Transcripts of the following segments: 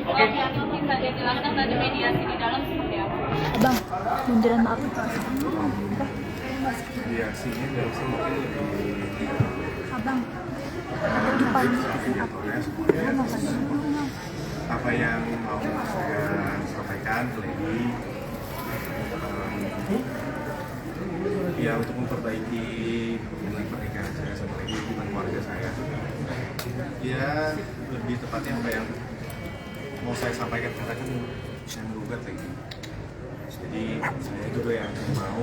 Oke. Mungkin saja jelaskan tadi mediasi di dalam seperti apa? Bang, bundaran maaf. Mediasinya biasanya mungkin lebih Abang, depan mediatornya semuanya apa yang mau saya sampaikan ke Lady, ya untuk memperbaiki hubungan pernikahan saya sama Lady, hubungan keluarga saya, ya lebih tepatnya apa yang mau saya sampaikan karena kan saya menggugat lagi. Jadi saya juga yang mau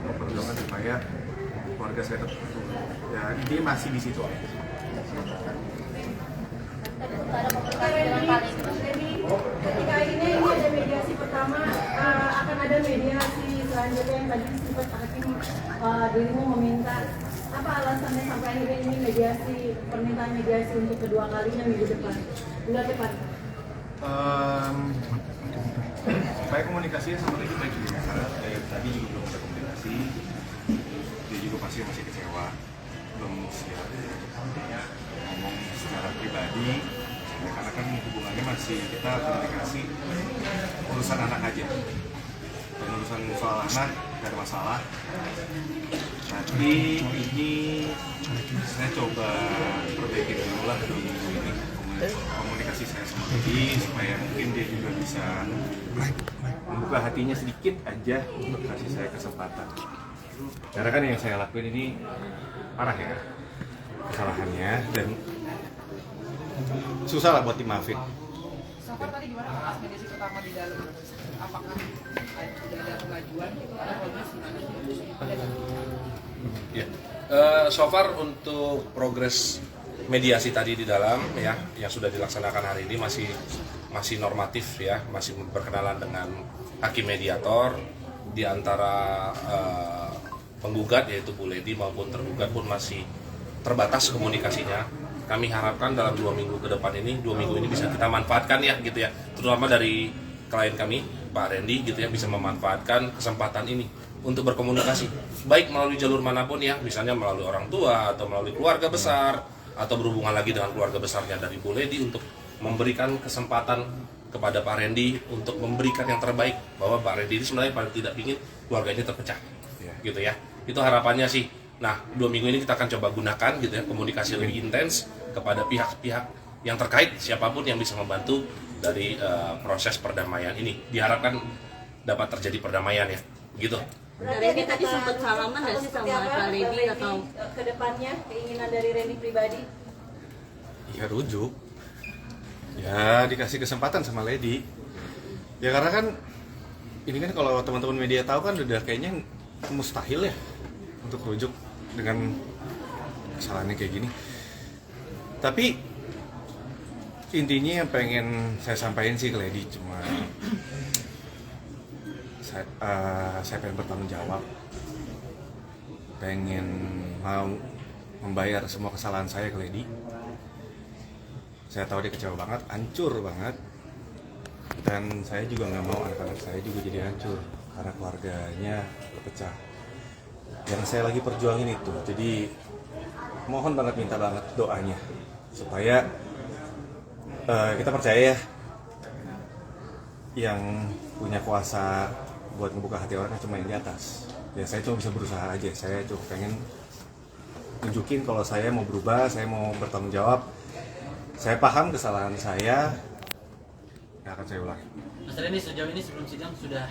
memperjuangkan supaya keluarga saya tetap utuh. Ya intinya masih di situ aja. Ketika ini ada mediasi pertama, akan ada mediasi selanjutnya yang tadi sempat hakim dirimu meminta. Apa alasannya sampai akhirnya ini mediasi, permintaan mediasi untuk kedua kalinya minggu depan, bulan depan? Supaya komunikasinya sama Lady baik juga, karena tadi juga belum ada komunikasi, dia juga pasti masih kecewa, belum siap ngomong secara pribadi, ya, karena kan hubungannya masih kita komunikasi urusan anak aja, dan urusan soal anak gak ada masalah. Nanti ini saya coba perbaiki dulu lah di ini komunikasi saya sama Lady, supaya mungkin dia juga bisa membuka hatinya sedikit aja untuk kasih saya kesempatan. Karena kan yang saya lakuin ini parah ya kesalahannya, dan susah lah buat dimaafin. Safar tadi gimana pas mediasi pertama di dalam? Apakah sudah ada pengajuan atau progres gimana? Ya, so far untuk progres mediasi tadi di dalam ya yang sudah dilaksanakan hari ini masih normatif ya, masih berkenalan dengan hakim mediator di antara penggugat yaitu Bu Lady maupun tergugat pun masih terbatas komunikasinya. Kami harapkan dalam 2 minggu ke depan ini, 2 minggu ini bisa kita manfaatkan ya gitu ya, terutama dari klien kami Pak Randy gitu ya, bisa memanfaatkan kesempatan ini untuk berkomunikasi baik melalui jalur manapun ya, misalnya melalui orang tua atau melalui keluarga besar atau berhubungan lagi dengan keluarga besarnya dari Bu Lady untuk memberikan kesempatan kepada Pak Randy untuk memberikan yang terbaik, bahwa Pak Randy ini sebenarnya paling tidak ingin keluarganya terpecah gitu ya, itu harapannya sih. Nah 2 minggu ini kita akan coba gunakan gitu ya, komunikasi lebih intens kepada pihak-pihak yang terkait, siapapun yang bisa membantu dari proses perdamaian ini, diharapkan dapat terjadi perdamaian ya gitu. Randy tadi sempat salaman nggak sih sama Kak Lady atau ke depannya keinginan dari Randy pribadi? Ya rujuk, ya dikasih kesempatan sama Lady. Ya karena kan ini kan kalau teman-teman media tahu kan udah kayaknya mustahil ya untuk rujuk dengan kesalahannya kayak gini. Tapi intinya yang pengen saya sampaikan sih ke Lady cuma saya pengen bertanggung jawab, pengen mau membayar semua kesalahan saya ke Lady. Saya tahu dia kecewa banget, hancur banget, dan saya juga nggak mau anak-anak saya juga jadi hancur karena keluarganya terpecah. Yang saya lagi perjuangin itu, jadi mohon banget, minta banget doanya supaya kita percaya ya, yang punya kuasa buat ngebuka hati orang cuma yang di atas. Ya saya cuma bisa berusaha aja, saya cuma pengen tunjukin kalau saya mau berubah, saya mau bertanggung jawab. Saya paham kesalahan saya, nggak akan saya ulangi. Mas Randy sejauh ini sebelum sidang sudah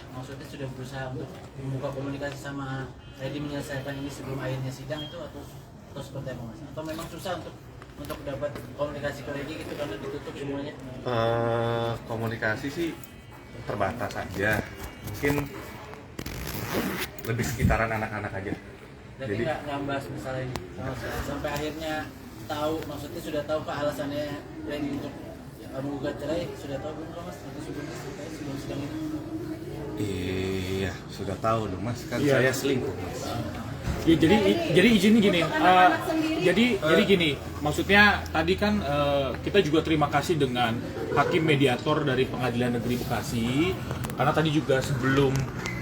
berusaha untuk membuka komunikasi sama Lady menyelesaikan ini sebelum akhirnya sidang itu atau seperti apa Mas? Atau memang susah untuk dapat komunikasi ke Lady gitu karena ditutup semuanya? Komunikasi sih terbatas aja, mungkin lebih sekitaran anak-anak aja. Jadi nggak bahas masalah ini sampai akhirnya tahu, maksudnya sudah tahu ke alasannya Lady untuk menggugat cerai, sudah tahu belum Mas? Atau sebelum sidang ini? Iya, sudah tahu dong Mas, kan saya selingkuh Mas. Ya, jadi izin gini, jadi gini, maksudnya tadi kan kita juga terima kasih dengan hakim mediator dari Pengadilan Negeri Bekasi, karena tadi juga sebelum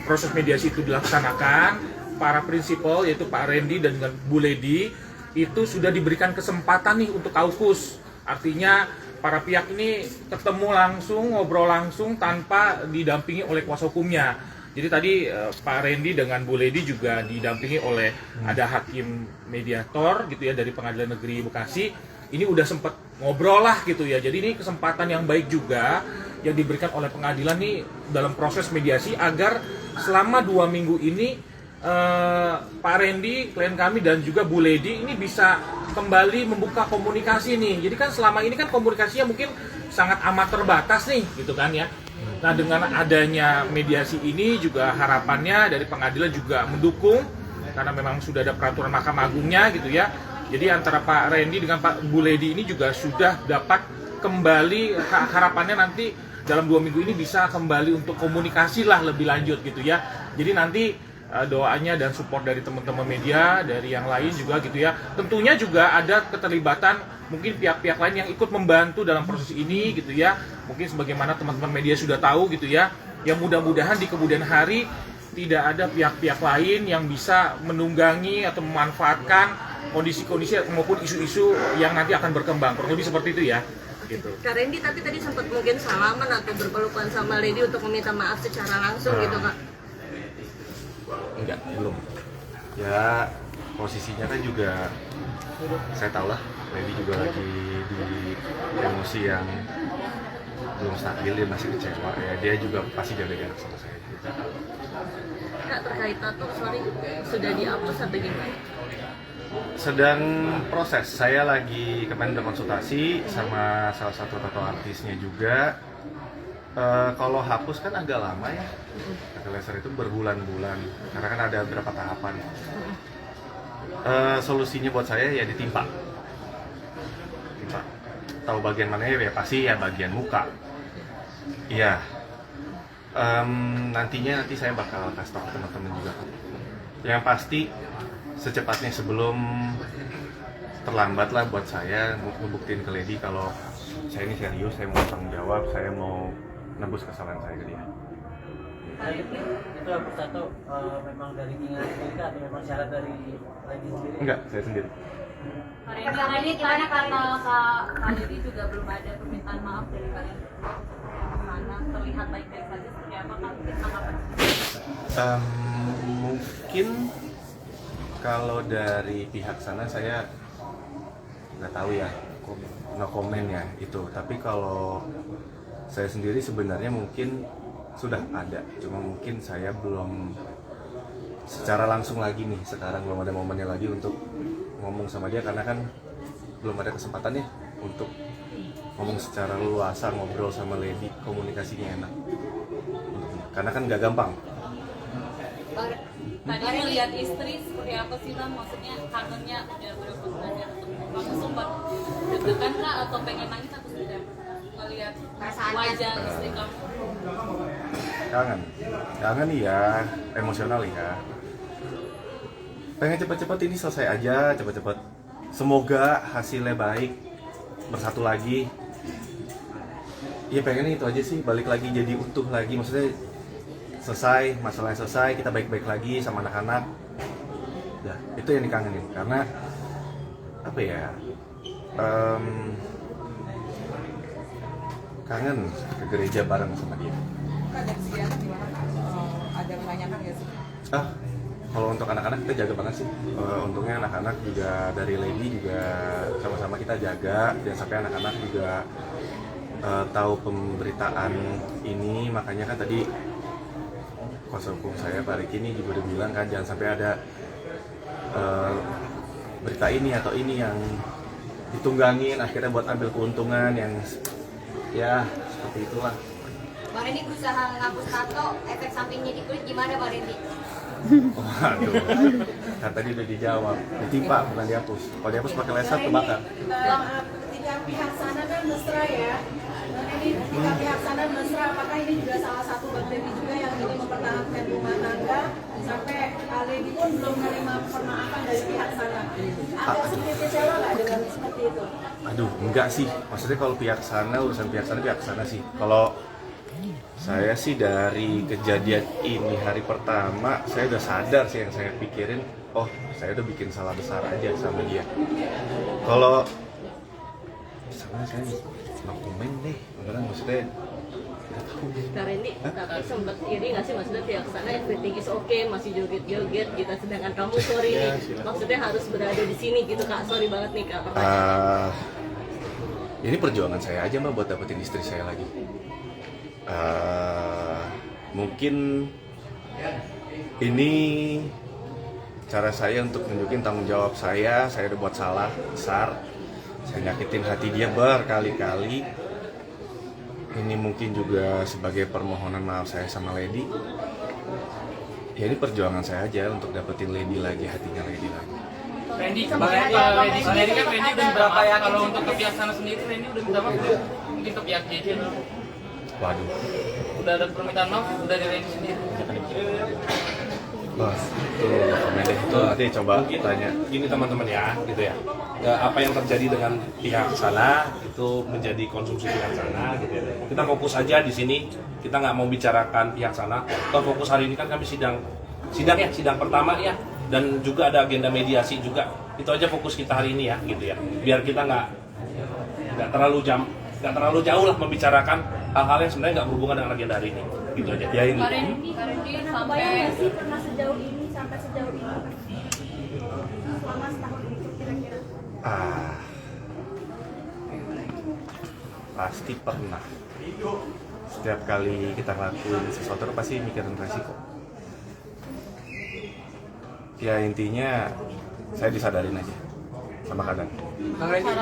proses mediasi itu dilaksanakan, para prinsipal yaitu Pak Randy dan Bu Lady itu sudah diberikan kesempatan nih untuk kaukus, artinya para pihak ini ketemu langsung, ngobrol langsung tanpa didampingi oleh kuasa hukumnya. Jadi tadi Pak Randy dengan Bu Lady juga didampingi oleh ada hakim mediator gitu ya dari Pengadilan Negeri Bekasi. Ini udah sempat ngobrol lah gitu ya. Jadi ini kesempatan yang baik juga yang diberikan oleh pengadilan nih dalam proses mediasi agar selama 2 minggu ini Pak Randy, klien kami dan juga Bu Lady ini bisa kembali membuka komunikasi nih. Jadi kan selama ini kan komunikasinya mungkin sangat amat terbatas nih gitu kan ya. Nah dengan adanya mediasi ini juga harapannya dari pengadilan juga mendukung karena memang sudah ada peraturan Mahkamah Agungnya gitu ya. Jadi antara Pak Randy dengan Pak Bu Lady ini juga sudah dapat kembali, harapannya nanti dalam 2 minggu ini bisa kembali untuk komunikasi lah lebih lanjut gitu ya. Jadi nanti doanya dan support dari teman-teman media, dari yang lain juga gitu ya. Tentunya juga ada keterlibatan mungkin pihak-pihak lain yang ikut membantu dalam proses ini gitu ya. Mungkin sebagaimana teman-teman media sudah tahu gitu ya. Yang mudah-mudahan di kemudian hari tidak ada pihak-pihak lain yang bisa menunggangi atau memanfaatkan kondisi-kondisi maupun isu-isu yang nanti akan berkembang. Kurang lebih seperti itu ya. Gitu. Kak Randy tapi tadi sempat mungkin salaman atau berpelukan sama Lady untuk meminta maaf secara langsung gitu Kak. Enggak, belum. Ya posisinya kan juga saya tahu lah, Lady juga lagi di emosi yang belum stabil, dia masih kecewa ya, dia juga pasti jaga jarak sama saya. Kak terkait tato, sorry, sudah dihapus atau gimana? Sedang proses, saya lagi kemarin berkonsultasi sama salah satu tato artisnya juga. Kalau hapus kan agak lama ya, tato laser itu berbulan-bulan karena kan ada beberapa tahapan. Solusinya buat saya ya ditimpa. Tahu bagian mana ya pasti ya bagian muka. Iya. Nanti saya bakal kasih tahu teman-teman juga. Yang pasti secepatnya sebelum terlambat lah buat saya ngebuktiin ke Lady kalau saya ini serius, saya mau tanggung jawab, saya mau nebus kesalahan saya ke dia. Itu hapus tato memang dari keinginan sendiri atau memang syarat dari Lady sendiri? Enggak, saya sendiri. Hari ini gimana kata Kak Lady juga belum ada permintaan maaf dari kalian? Mana terlihat baik-baik saja seperti apa kan? Mungkin kalau dari pihak sana saya nggak tahu ya, no comment ya itu. Tapi kalau saya sendiri sebenarnya mungkin sudah ada, cuma mungkin saya belum secara langsung lagi nih, sekarang belum ada momennya lagi untuk ngomong sama dia karena kan belum ada kesempatan ya untuk ngomong secara luasa, ngobrol sama Lady, komunikasinya enak. Karena kan nggak gampang. Tadi melihat istri seperti apa sih Bang? Maksudnya kangennya udah berapa bulan ya ketemu Bang? Sempat deg-degan kah atau pengen nangis atau sudah melihat wajah istri kamu? Kangen iya, emosional ya. Pengen cepet-cepet ini selesai aja, cepet-cepet. Semoga hasilnya baik, bersatu lagi. Ya pengen itu aja sih, balik lagi jadi utuh lagi, maksudnya selesai, masalahnya selesai, kita baik-baik lagi sama anak-anak. Ya, itu yang dikangenin, karena apa ya, kangen ke gereja bareng sama dia. Kak, dari segi anak gimana Kak? Ada menanyakan nggak sih? Kalau untuk anak-anak kita jaga banget sih. Untungnya anak-anak juga dari Lady juga sama-sama kita jaga, dan sampai anak-anak juga tahu pemberitaan ini, makanya kan tadi kuasa hukum saya Pak Riki ini juga udah bilang kan jangan sampai ada berita ini atau ini yang ditunggangin akhirnya buat ambil keuntungan yang ya seperti itulah. Bang Randy berusaha menghapus tato, efek sampingnya di kulit gimana Bang Randy? Waduh, kan tadi udah dijawab, ditimpa bukan dihapus. Kalau dihapus pakai laser kebakar. Ketika pihak sana kan mesra ya. Ini ketika pihak sana mesra, apakah ini juga salah satu Bang Randy juga yang ingin mempertahankan rumah tangga sampai Lady pun belum menerima permaafan dari pihak sana. Ada sedikit kecewa nggak dengan seperti itu? Aduh, enggak sih. Maksudnya kalau pihak sana, urusan pihak sana sih. Kalau saya sih dari kejadian ini hari pertama, saya udah sadar sih yang saya pikirin, oh saya udah bikin salah besar aja sama dia. Kalau sama saya no comment deh, beneran maksudnya nggak tahu deh. Kak Randy, tapi sempat iri nggak sih maksudnya pihak sana everything is okay, masih joget-joget gitu, sedangkan kamu sorry nih, maksudnya harus berada di sini gitu Kak, sorry banget nih Kak. Ini perjuangan saya aja Mbak buat dapetin istri saya lagi. Mungkin ini cara saya untuk nunjukin tanggung jawab saya udah buat salah besar, saya nyakitin hati dia berkali-kali. Ini mungkin juga sebagai permohonan maaf saya sama Lady. Ya ini perjuangan saya aja untuk dapetin Lady lagi, hatinya Lady lagi. Randy, Lady kan Randy udah berapa ya kalau untuk ke pihak sana sendiri Randy udah minta maaf belum? Mungkin ke pihak JJ. Waduh. Udah ada permintaan maaf dari Randy sendiri. Bos, itu komen deh, itu nanti coba tanya. Gini teman-teman ya, gitu ya. Apa yang terjadi dengan pihak sana itu menjadi konsumsi pihak sana, gitu ya. Kita fokus aja di sini. Kita nggak mau bicarakan pihak sana. Kita fokus hari ini kan kami sidang pertama ya, dan juga ada agenda mediasi juga. Itu aja fokus kita hari ini ya, gitu ya. Biar kita nggak terlalu jauh lah membicarakan hal-hal yang sebenarnya nggak berhubungan dengan agenda hari ini. Gitu aja. Ya ini. Karen sampai sih pernah sejauh ini sampai sejauh ini selama setahun itu kira-kira? Pasti pernah. Setiap kali kita ngelakuin sesuatu pasti mikirin resiko. Ya intinya saya disadarin aja sama kadang. Bang Randy,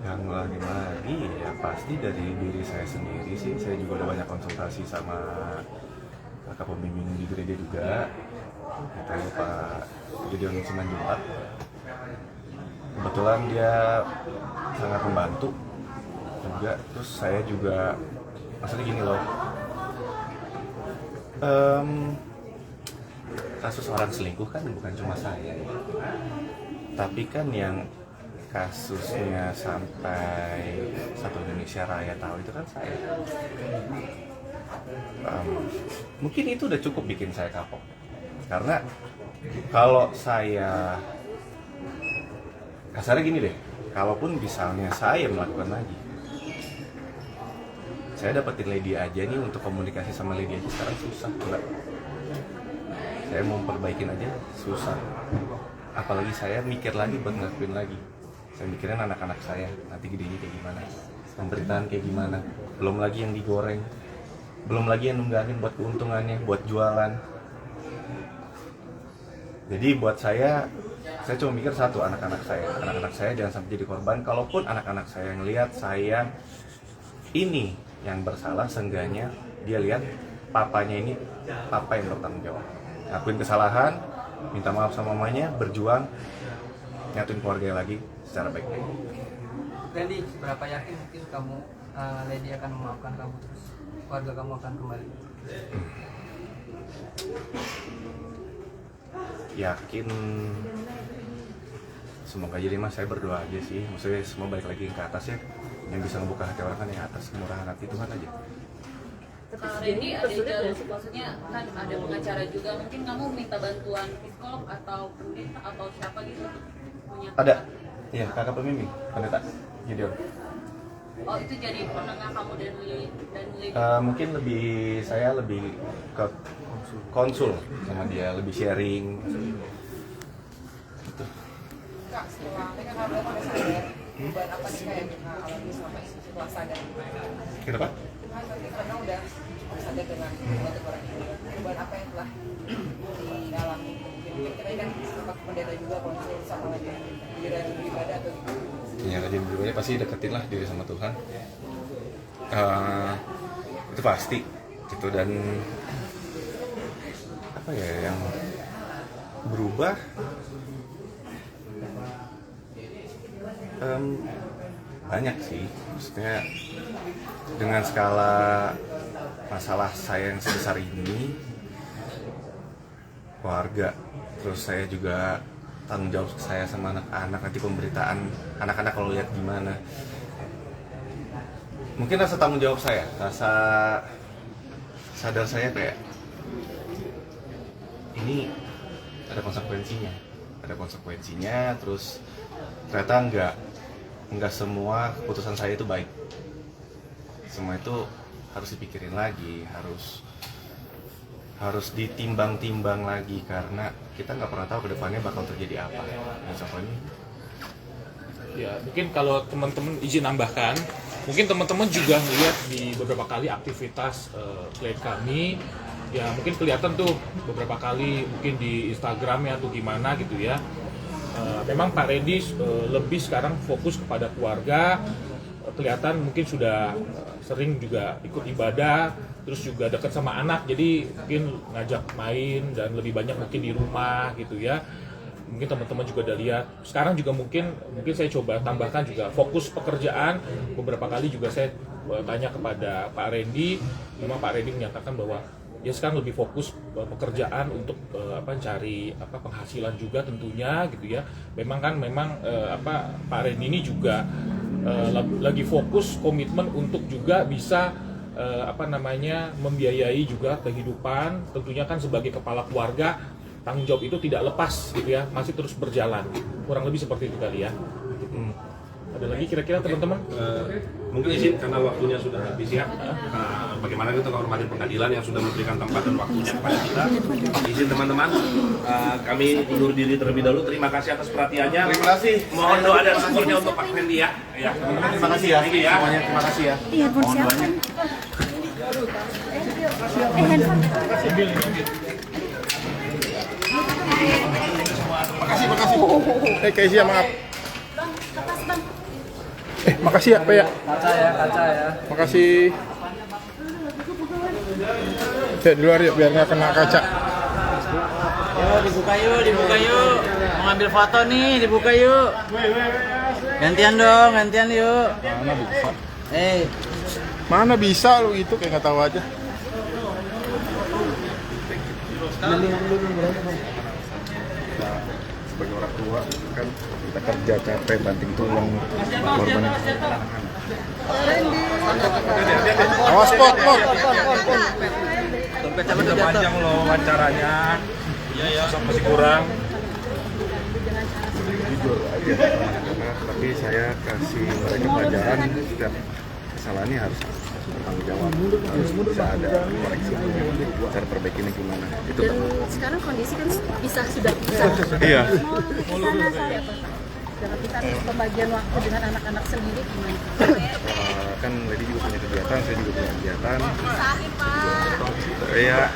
Yang lagi ya pasti dari diri saya sendiri sih. Saya juga udah banyak konsultasi sama kakak pembimbing di gereja juga, kita Pak Gideon Simanjuntak. Kebetulan dia sangat membantu juga. Terus saya juga maksudnya gini loh, kasus orang selingkuh kan bukan cuma saya ya. Tapi kan yang kasusnya sampai satu Indonesia Raya tahu itu kan saya. Mungkin itu udah cukup bikin saya kapok. Karena kalau saya kasarnya gini deh, kalaupun misalnya saya melakukan lagi, saya dapetin Lady aja nih, untuk komunikasi sama Lady aja sekarang susah, enggak. Saya mau perbaikin aja susah. Apalagi saya mikir lagi buat ngelakuin lagi. Saya mikirin anak-anak saya nanti gedenya kayak gimana, pemberitaan kayak gimana, belum lagi yang digoreng, belum lagi yang nunggangin buat keuntungannya, buat jualan. Jadi buat saya cuma mikir satu, anak-anak saya jangan sampai jadi korban. Kalaupun anak-anak saya ngelihat saya ini yang bersalah, seenggaknya dia lihat papanya ini papa yang bertanggung jawab, ngakuin kesalahan, minta maaf sama mamanya, berjuang, nyatuin keluarga lagi secara baik-baik. Randy, berapa yakin mungkin kamu Lady akan memaafkan kamu, terus keluarga kamu akan kembali? Yakin, semoga jadi mas, saya berdoa aja sih, maksudnya semua balik lagi ke atas ya. Yang bisa membuka hati orang kan yang atas, kemurahan hati Tuhan aja. Randy ada jalur, maksudnya kan ada pengacara juga, mungkin kamu minta bantuan psikolog atau pendeta atau siapa gitu punya Ada, iya kakak pembimbing, pendeta Gideon. Oh itu jadi penengah kamu dan Lily. Mungkin saya lebih ke konsul sama dia, lebih sharing. Gitu. Kak, setelah kan udah sadar, perubahan apa sih kayak kita alami selama ini setelah sadar? Kenapa? Karena udah sadar dengan membantu orang ini, perubahan apa yang telah dialami? Mungkin kita kan sempat pendeta juga konsul sama lagi di rajin beribadah atau gitu. Ya rajin beribadah pasti deketin lah diri sama Tuhan. Itu pasti gitu. Dan apa ya yang berubah, banyak sih, maksudnya dengan skala masalah saya yang sebesar ini, keluarga, terus saya juga tanggung jawab saya sama anak-anak, nanti pemberitaan anak-anak kalau lihat gimana. Mungkin rasa tanggung jawab saya, rasa sadar saya kayak ini ada konsekuensinya. Terus ternyata nggak semua keputusan saya itu baik, semua itu harus dipikirin lagi, harus ditimbang-timbang lagi, karena kita nggak pernah tahu ke depannya bakal terjadi apa. Ya, contohnya Ya, mungkin kalau teman-teman izin nambahkan, mungkin teman-teman juga melihat di beberapa kali aktivitas klien kami, ya mungkin kelihatan tuh beberapa kali mungkin di Instagramnya atau gimana gitu ya. Memang Pak Randy lebih sekarang fokus kepada keluarga, kelihatan mungkin sudah sering juga ikut ibadah, terus juga dekat sama anak, jadi mungkin ngajak main dan lebih banyak mungkin di rumah gitu ya. Mungkin teman-teman juga udah lihat. Sekarang juga mungkin saya coba tambahkan juga fokus pekerjaan. Beberapa kali juga saya tanya kepada Pak Randy, memang Pak Randy menyatakan bahwa ya sekarang lebih fokus pekerjaan untuk cari penghasilan juga tentunya gitu ya. Memang Pak Randy ini juga lagi fokus komitmen untuk juga bisa membiayai juga kehidupan, tentunya kan sebagai kepala keluarga tanggung jawab itu tidak lepas gitu ya, masih terus berjalan, kurang lebih seperti itu kali ya. Ada lagi kira-kira teman-teman? Mungkin izin karena waktunya sudah habis ya. Bagaimana kita menghormati pengadilan yang sudah memberikan tempat dan waktunya kepada kita. Izin teman-teman, kami undur diri terlebih dahulu. Terima kasih atas perhatiannya. Terima kasih. Mohon doa dan syukurnya untuk Pak Randy ya. Ya, teman-teman terima kasih ya. Semuanya terima kasih ya. Iya, Mohon doanya. Makasih. Keisha maaf. Makasih ya Pak ya. Kaca ya. Makasih. Di luar yuk biar nggak kena kaca. Yuk dibuka yuk. Mau ngambil foto nih, dibuka yuk. Gantian yuk. Mana bisa? Mana bisa lu itu kayak nggak tahu aja. sebagai orang tua kan kita kerja capek banting tulang korban. Awas pot. Udah panjang loh wawancaranya. Iya. Masih kurang. Jujur aja tapi saya kasih mereka pelajaran, setiap kesalahannya harus bertanggung jawab, harus bisa ada koreksi, cara perbaikinya gimana itu. Dan sekarang kondisi kan sudah bisa. Iya. Dalam kita pembagian waktu dengan anak-anak sendiri gimana? Kan Lady juga punya kegiatan, saya juga punya kegiatan. Ya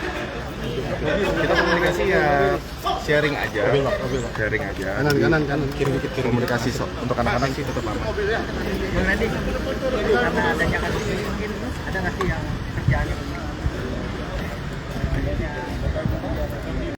kita komunikasi ya sharing aja. Kanan. Kiri dikit. Komunikasi untuk anak-anak sih tetap aman. Karena adanya kasus ini mungkin ada nggak sih yang kerjaannya